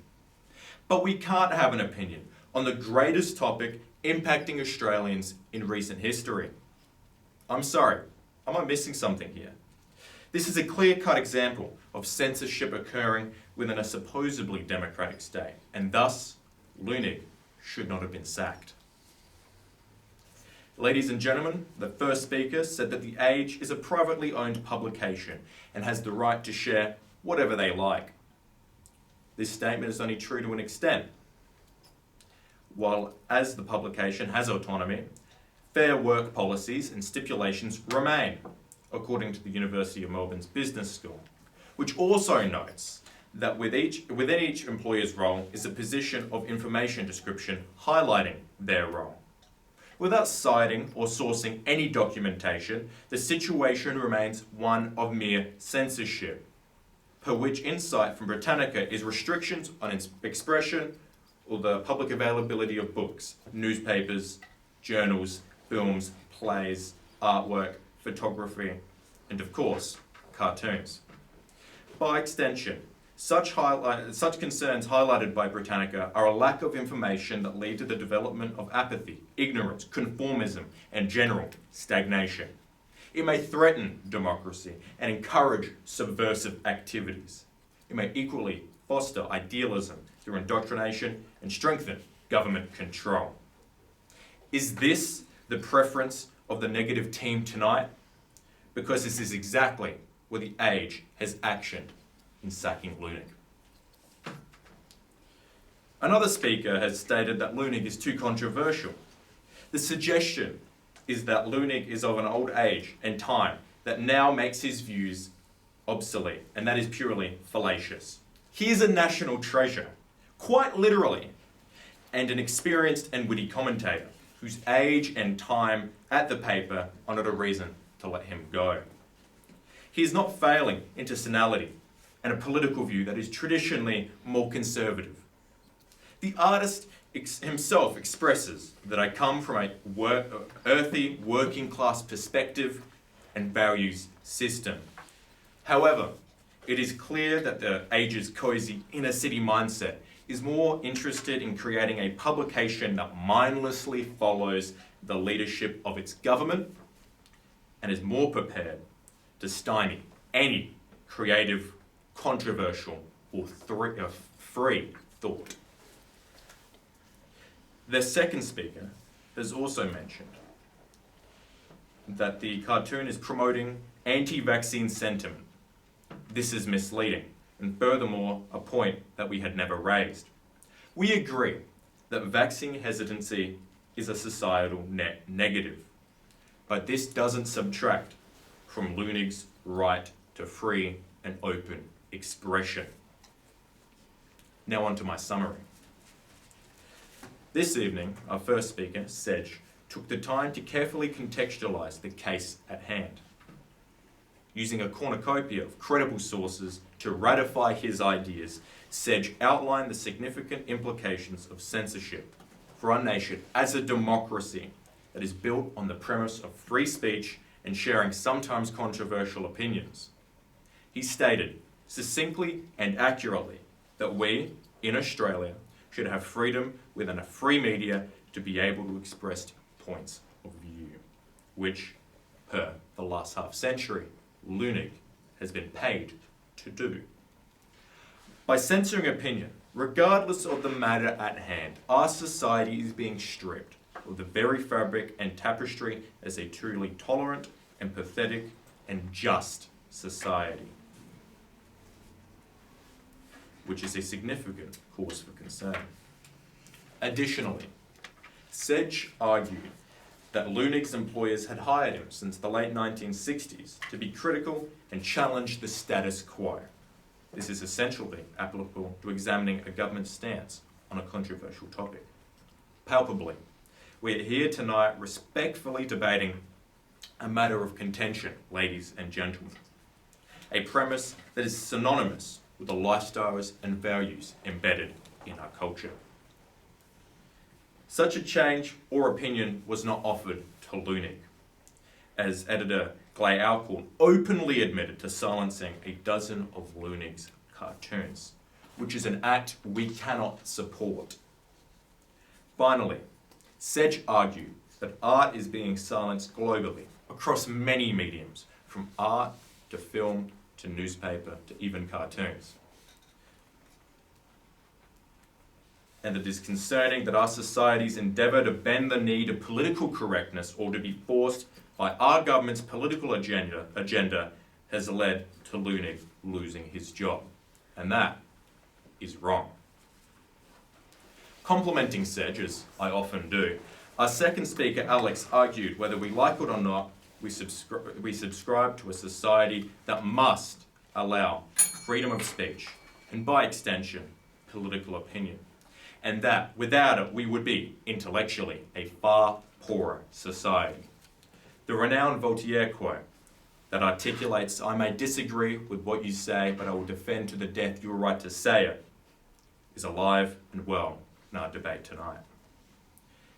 But we can't have an opinion on the greatest topic impacting Australians in recent history. I'm sorry, am I missing something here? This is a clear-cut example of censorship occurring within a supposedly democratic state, and thus, Leunig should not have been sacked. Ladies and gentlemen, the first speaker said that The Age is a privately owned publication and has the right to share whatever they like. This statement is only true to an extent. While as the publication has autonomy, fair work policies and stipulations remain, according to the University of Melbourne's Business School, which also notes that within each employer's role is a position of information description highlighting their role. Without citing or sourcing any documentation, the situation remains one of mere censorship, per which insight from Britannica is restrictions on its expression or the public availability of books, newspapers, journals, films, plays, artwork, photography, and of course, cartoons. By extension, such concerns highlighted by Britannica are a lack of information that lead to the development of apathy, ignorance, conformism, and general stagnation. It may threaten democracy and encourage subversive activities. It may equally foster idealism through indoctrination and strengthen government control. Is this the preference of the negative team tonight? Because this is exactly what the Age has actioned in sacking Leunig. Another speaker has stated that Leunig is too controversial. The suggestion is that Leunig is of an old age and time that now makes his views obsolete, and that is purely fallacious. He is a national treasure, quite literally, and an experienced and witty commentator whose age and time at the paper are not a reason to let him go. He is not failing into senility and a political view that is traditionally more conservative. The artist himself expresses that I come from a earthy, working class perspective and values system. However, it is clear that the Age's cosy inner city mindset is more interested in creating a publication that mindlessly follows the leadership of its government and is more prepared to stymie any creative, controversial, or free thought. The second speaker has also mentioned that the cartoon is promoting anti-vaccine sentiment. This is misleading, and furthermore, a point that we had never raised. We agree that vaccine hesitancy is a societal net negative, but this doesn't subtract from Leunig's right to free and open expression. Now on to my summary. This evening, our first speaker, Sedge, took the time to carefully contextualise the case at hand. Using a cornucopia of credible sources to ratify his ideas, Sedge outlined the significant implications of censorship for our nation as a democracy that is built on the premise of free speech and sharing sometimes controversial opinions. He stated succinctly and accurately that we, in Australia, should have freedom within a free media to be able to express points of view, which, per the last half century, Leunig has been paid to do. By censoring opinion, regardless of the matter at hand, our society is being stripped of the very fabric and tapestry as a truly tolerant, empathetic, and just society, which is a significant cause for concern. Additionally, Sedge argued that Leunig's employers had hired him since the late 1960s to be critical and challenge the status quo. This is essentially applicable to examining a government stance on a controversial topic. Palpably, we are here tonight respectfully debating a matter of contention, ladies and gentlemen, a premise that is synonymous with the lifestyles and values embedded in our culture. Such a change or opinion was not offered to Leunig, as editor Gley Alcorn openly admitted to silencing a dozen of Leunig's cartoons, which is an act we cannot support. Finally, Sedge argued that art is being silenced globally across many mediums, from art to film to newspaper to even cartoons. And it is concerning that our society's endeavour to bend the knee to political correctness or to be forced by our government's political agenda has led to Leunig losing his job. And that is wrong. Complimenting Sedge, as I often do, our second speaker, Alex, argued whether we like it or not, we subscribe to a society that must allow freedom of speech and, by extension, political opinion. And that, without it, we would be, intellectually, a far poorer society. The renowned Voltaire quote that articulates, "I may disagree with what you say, but I will defend to the death your right to say it," is alive and well in our debate tonight.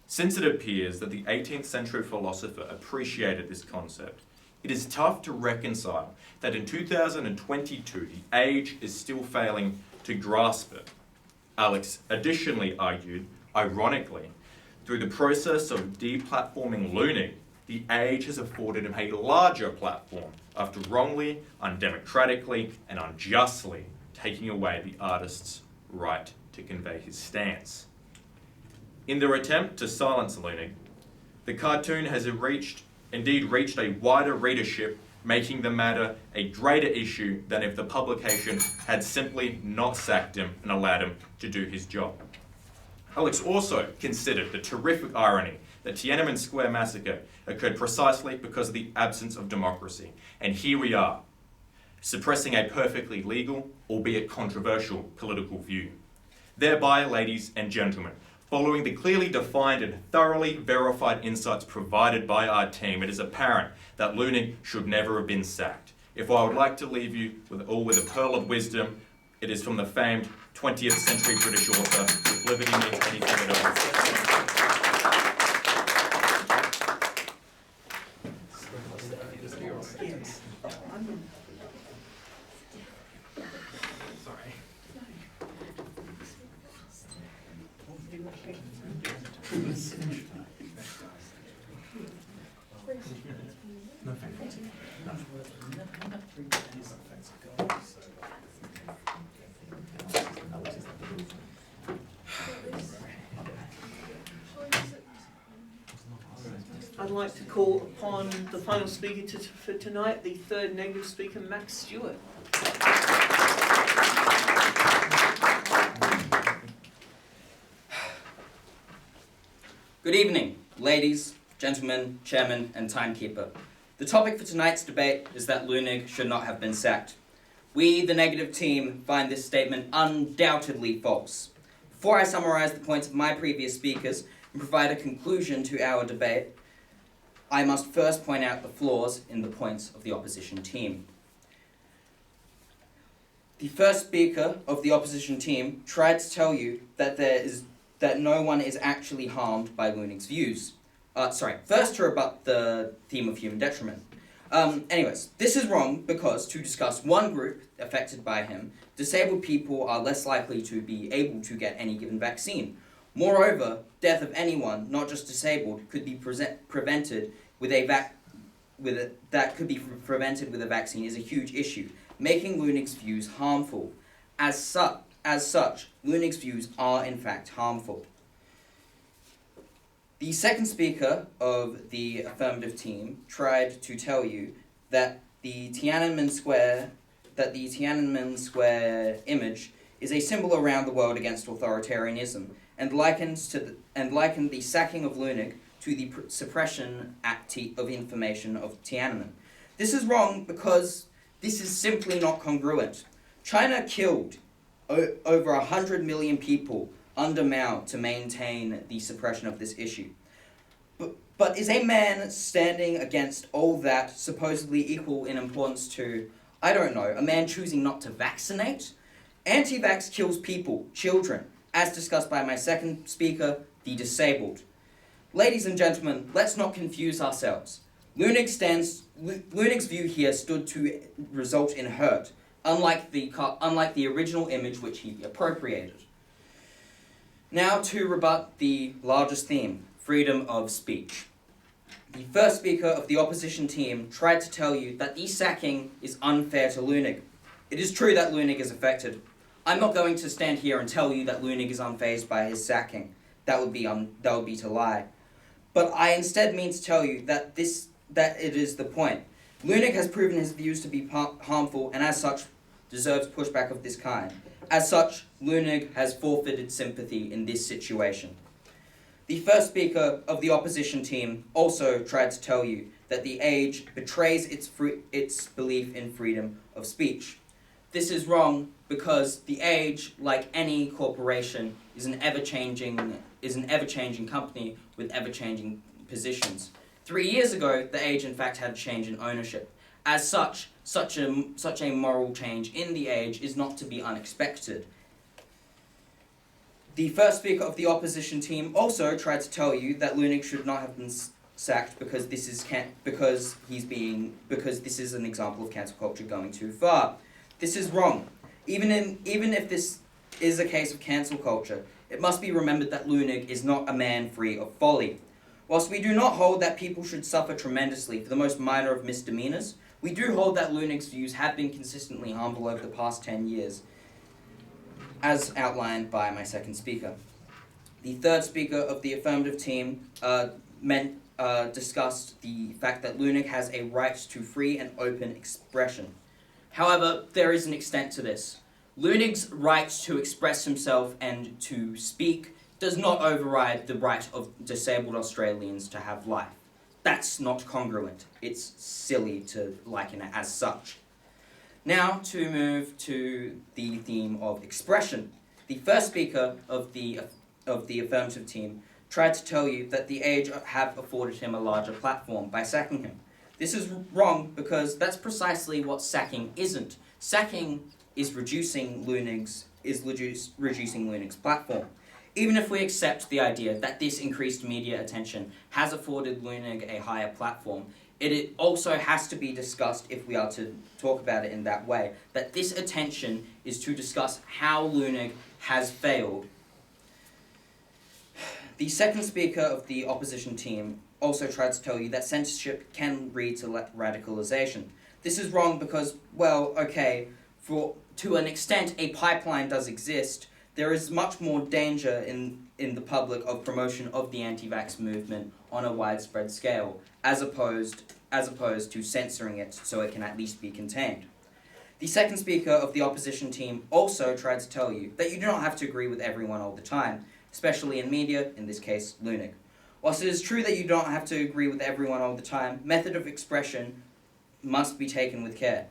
Since it appears that the 18th century philosopher appreciated this concept, It is tough to reconcile that in 2022 the age is still failing to grasp it. Alex additionally argued, ironically, through the process of deplatforming Loonig, the age has afforded him a larger platform after wrongly, undemocratically, and unjustly taking away the artist's right to convey his stance. In their attempt to silence Loonig, the cartoon has indeed reached a wider readership, making the matter a greater issue than if the publication had simply not sacked him and allowed him to do his job. Alex also considered the terrific irony that Tiananmen Square massacre occurred precisely because of the absence of democracy. And here we are, suppressing a perfectly legal, albeit controversial, political view. Thereby, ladies and gentlemen, following the clearly defined and thoroughly verified insights provided by our team, it is apparent that Loonig should never have been sacked. If I would like to leave you with a pearl of wisdom, it is from the famed 20th century British author, "If liberty means anything at all." I'd like to call upon the final speaker for tonight, the third negative speaker, Max Stewart. Good evening, ladies, gentlemen, chairman, and timekeeper. The topic for tonight's debate is that Loonig should not have been sacked. We, the negative team, find this statement undoubtedly false. Before I summarise the points of my previous speakers and provide a conclusion to our debate, I must first point out the flaws in the points of the opposition team. The first speaker of the opposition team tried to tell you that no one is actually harmed by Loonig's views. First to rebut the theme of human detriment. Anyways, this is wrong because, to discuss one group affected by him, disabled people are less likely to be able to get any given vaccine. Moreover, death of anyone, not just disabled, could be prevented with a vaccine is a huge issue, making Loonig's views harmful. As such, Loonig's views are in fact harmful. The second speaker of the affirmative team tried to tell you that the Tiananmen Square image is a symbol around the world against authoritarianism, and likened the sacking of Loonig to the suppression of information of Tiananmen. This is wrong because this is simply not congruent. China killed over 100 million people under Mao to maintain the suppression of this issue. But is a man standing against all that supposedly equal in importance to, I don't know, a man choosing not to vaccinate? Anti-vax kills people, children, as discussed by my second speaker, the disabled. Ladies and gentlemen, let's not confuse ourselves. Loonig's view here stood to result in hurt, unlike the original image which he appropriated. Now to rebut the largest theme, freedom of speech. The first speaker of the opposition team tried to tell you that the sacking is unfair to Loonig. It is true that Loonig is affected. I'm not going to stand here and tell you that Loonig is unfazed by his sacking. That would be to lie. But I instead mean to tell you that it is the point. Loonig has proven his views to be harmful and as such deserves pushback of this kind. As such, Loonig has forfeited sympathy in this situation. The first speaker of the opposition team also tried to tell you that the age betrays its belief in freedom of speech. This is wrong because the age, like any corporation, is an ever-changing company with ever-changing positions. 3 years ago, the age in fact had a change in ownership. As such a moral change in the age is not to be unexpected. The first speaker of the opposition team also tried to tell you that Loonig should not have sacked because this is because this is an example of cancel culture going too far. This is wrong. Even if this is a case of cancel culture, it must be remembered that Lunig is not a man free of folly. Whilst we do not hold that people should suffer tremendously for the most minor of misdemeanors, we do hold that Lunig's views have been consistently harmful over the past 10 years, as outlined by my second speaker. The third speaker of the affirmative team discussed the fact that Lunig has a right to free and open expression. However, there is an extent to this. Lunig's right to express himself and to speak does not override the right of disabled Australians to have life. That's not congruent. It's silly to liken it as such. Now to move to the theme of expression. The first speaker of the affirmative team tried to tell you that the Age have afforded him a larger platform by sacking him. This is wrong because that's precisely what sacking isn't. Sacking is reducing Lunig's platform. Even if we accept the idea that this increased media attention has afforded Lunig a higher platform, it also has to be discussed, if we are to talk about it in that way, that this attention is to discuss how Lunig has failed. The second speaker of the opposition team also tried to tell you that censorship can lead to radicalization. This is wrong because, well, okay, to an extent a pipeline does exist. There is much more danger in the public of promotion of the anti-vax movement on a widespread scale, as opposed to censoring it so it can at least be contained. The second speaker of the opposition team also tried to tell you that you do not have to agree with everyone all the time, especially in media, in this case, Lunig. Whilst it is true that you don't have to agree with everyone all the time, method of expression must be taken with care.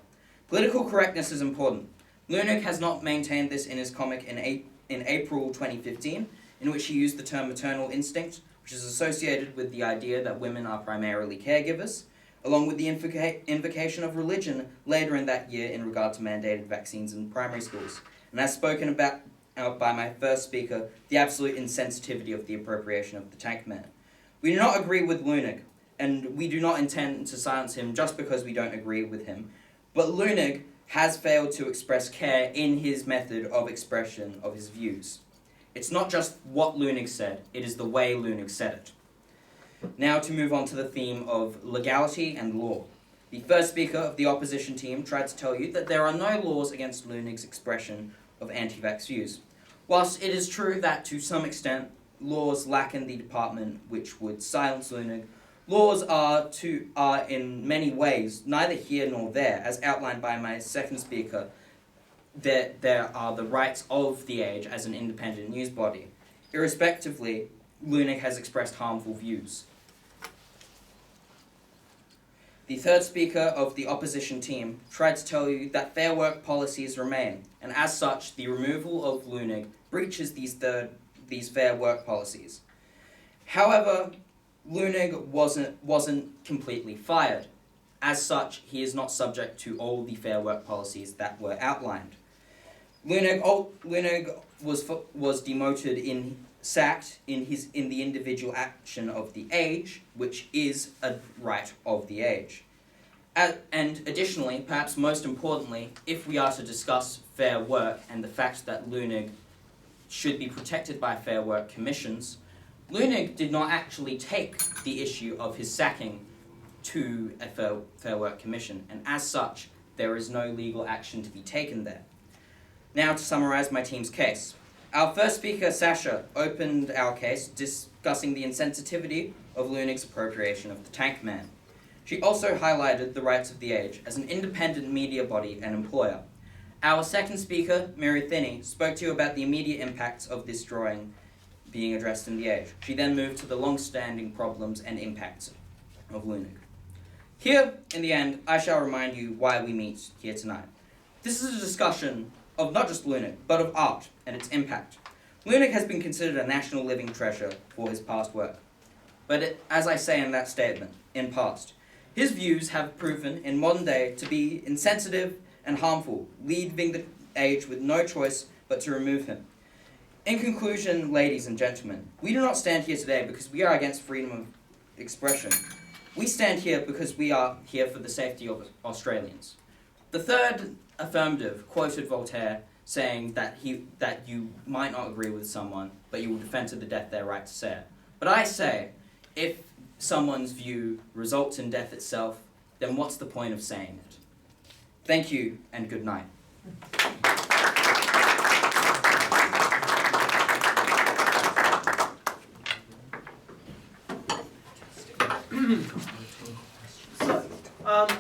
Political correctness is important. Lunig has not maintained this in his comic in April 2015, in which he used the term maternal instinct, which is associated with the idea that women are primarily caregivers, along with the invocation of religion later in that year in regard to mandated vaccines in primary schools. And as spoken about by my first speaker, the absolute insensitivity of the appropriation of the tank man. We do not agree with Lunig, and we do not intend to silence him just because we don't agree with him, but Lunig has failed to express care in his method of expression of his views. It's not just what Lunig said, it is the way Lunig said it. Now to move on to the theme of legality and law. The first speaker of the opposition team tried to tell you that there are no laws against Lunig's expression of anti-vax views. Whilst it is true that to some extent laws lack in the department which would silence Lunig, laws are in many ways neither here nor there, as outlined by my second speaker. There are the rights of the Age as an independent news body. Irrespectively, Lunig has expressed harmful views. The third speaker of the opposition team tried to tell you that fair work policies remain, and as such, the removal of Lunig breaches these fair work policies. However, Lunig wasn't completely fired. As such, he is not subject to all the fair work policies that were outlined. Lunig was demoted sacked in the individual action of the Age, which is a right of the Age. And additionally, perhaps most importantly, if we are to discuss fair work and the fact that Lunig should be protected by fair work commissions, Lunig did not actually take the issue of his sacking to a fair work commission, and as such, there is no legal action to be taken there. Now to summarise my team's case. Our first speaker, Sasha, opened our case discussing the insensitivity of Lunig's appropriation of the tank man. She also highlighted the rights of the Age as an independent media body and employer. Our second speaker, Mary Thinney, spoke to you about the immediate impacts of this drawing being addressed in the Age. She then moved to the long-standing problems and impacts of Lunig. Here, in the end, I shall remind you why we meet here tonight. This is a discussion of not just Lunig, but of art and its impact. Lunig has been considered a national living treasure for his past work. But as I say in that statement, in past, his views have proven in modern day to be insensitive and harmful, leaving the Age with no choice but to remove him. In conclusion, ladies and gentlemen, we do not stand here today because we are against freedom expression. We stand here because we are here for the safety of Australians. The third affirmative quoted Voltaire saying that you might not agree with someone, but you will defend to the death their right to say it. But I say, if someone's view results in death itself, then what's the point of saying it? Thank you and good night. So,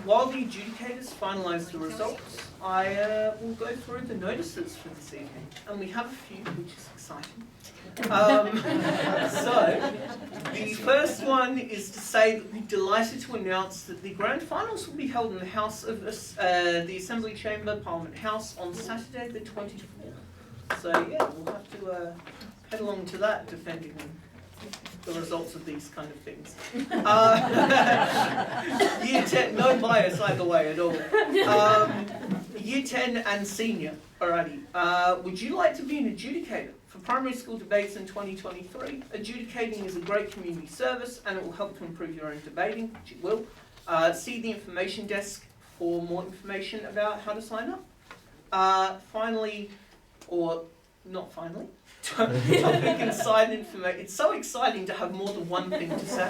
while the adjudicators finalise the results, I will go through the notices for this evening, and we have a few, which is exciting. So, the first one is to say that we're delighted to announce that the grand finals will be held in the House of the Assembly Chamber, Parliament House, on Saturday the 24th. So yeah, we'll have to head along to that, defending the results of these kind of things. Year 10, no bias either way at all. Year 10 and senior, alrighty. Would you like to be an adjudicator for primary school debates in 2023? Adjudicating is a great community service and it will help to improve your own debating, which it will. See the information desk for more information about how to sign up. Finally, or not finally, topic and side information. It's so exciting to have more than one thing to say.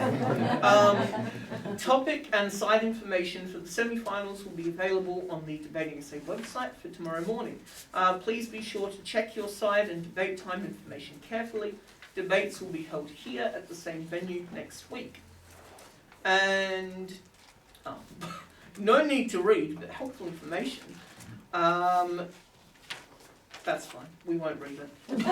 Topic and side information for the semi-finals will be available on the Debating SA website for tomorrow morning. Please be sure to check your side and debate time information carefully. Debates will be held here at the same venue next week. And no need to read, but helpful information. That's fine. We won't read it. Amazing.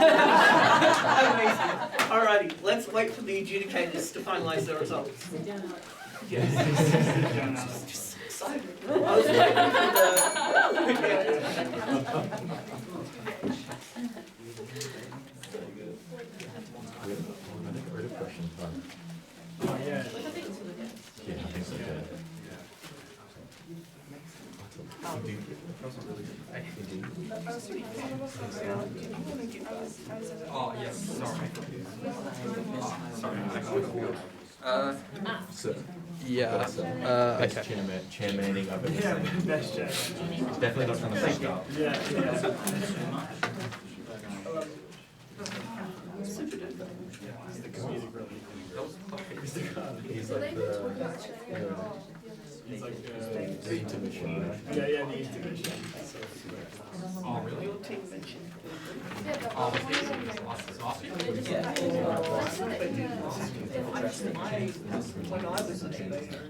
Alrighty, let's wait for the adjudicators to finalise their results. Yes. Just excited. I was waiting Oh, yeah. Oh, yes, sorry. Sorry. Yeah. Best chairmaning I've ever Yeah, seen. best check. Definitely not trying to start. Yeah. He's like the intermission. Yeah, the intermission. Oh, really? your team mentioned. Oh, last year? When I was a debater,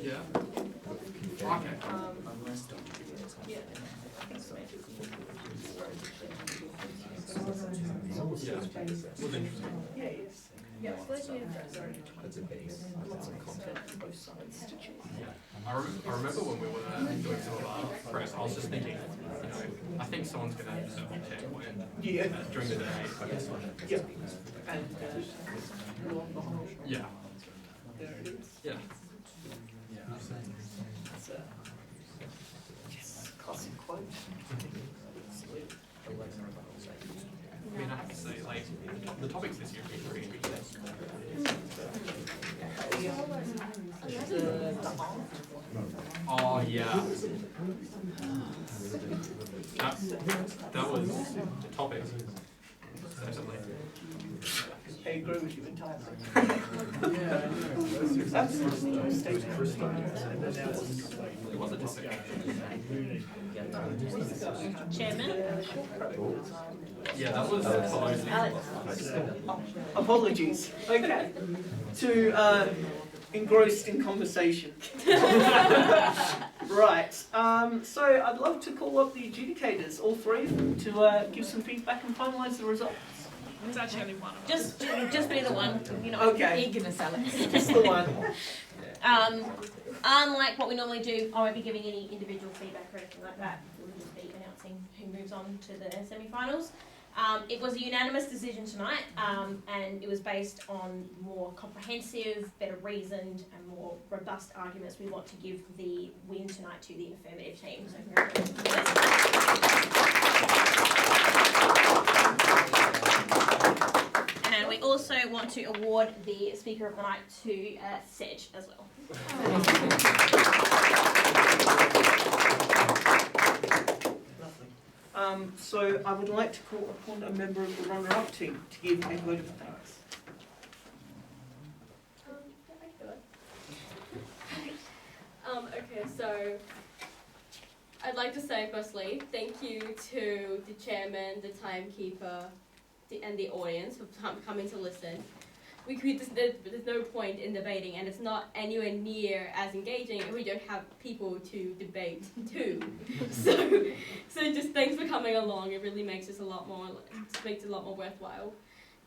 Yeah. Okay. Yeah. Was interesting. yeah, yes. Yeah, That's a base. lots of content on both sides to choose. I remember when we were doing some of our press, I was just thinking, I think someone's going to deserve a check win Yeah. during the day. Yeah. And lo and behold, Yeah. there it is. Yeah. It's a yes, classic quote. I mean, I have to say, like, the topics this year have been pretty interesting. Oh, yeah. That was the topic. Certainly. I agree with you entirely. Absolutely. It was a topic. Chairman? Yeah, that was Pelosi. Apologies. Okay. To engrossed in conversation. Right. So I'd love to call up the adjudicators, all three of them, to give some feedback and finalise the results. It's actually only one of Just be the one, Okay. Eagerness, Alex. Just the one. Unlike what we normally do, I won't be giving any individual feedback or anything like that. We'll just be announcing who moves on to the semi-finals. It was a unanimous decision tonight, and it was based on more comprehensive, better reasoned, and more robust arguments. We want to give the win tonight to the affirmative team. So congratulations. I also want to award the Speaker of the Night to Sedge as well. Lovely. So I would like to call upon a member of the runner-up team to give a vote of thanks. Okay, so I'd like to say firstly, thank you to the chairman, the timekeeper, and the audience for coming to listen. There's no point in debating, and it's not anywhere near as engaging if we don't have people to debate too. So just thanks for coming along. It really makes it a lot more worthwhile.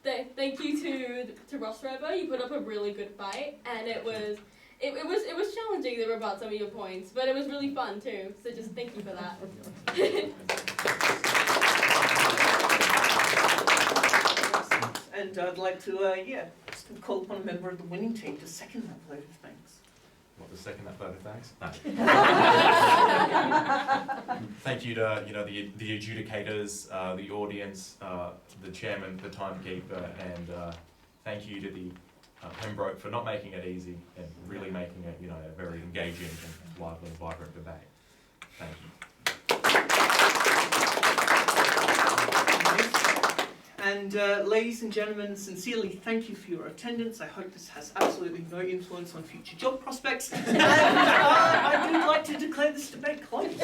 Thank you to Ross River. You put up a really good fight, and it was challenging to rebut some of your points, but it was really fun too. So just thank you for that. And I'd like to, just call upon a member of the winning team to second that vote of thanks. What, to second that vote of thanks? No. Thank you to the adjudicators, the audience, the chairman, the timekeeper, and thank you to the Pembroke for not making it easy and really making it a very engaging and lively and vibrant debate. Thank you. And ladies and gentlemen, sincerely thank you for your attendance. I hope this has absolutely no influence on future job prospects. And I would like to declare this debate closed.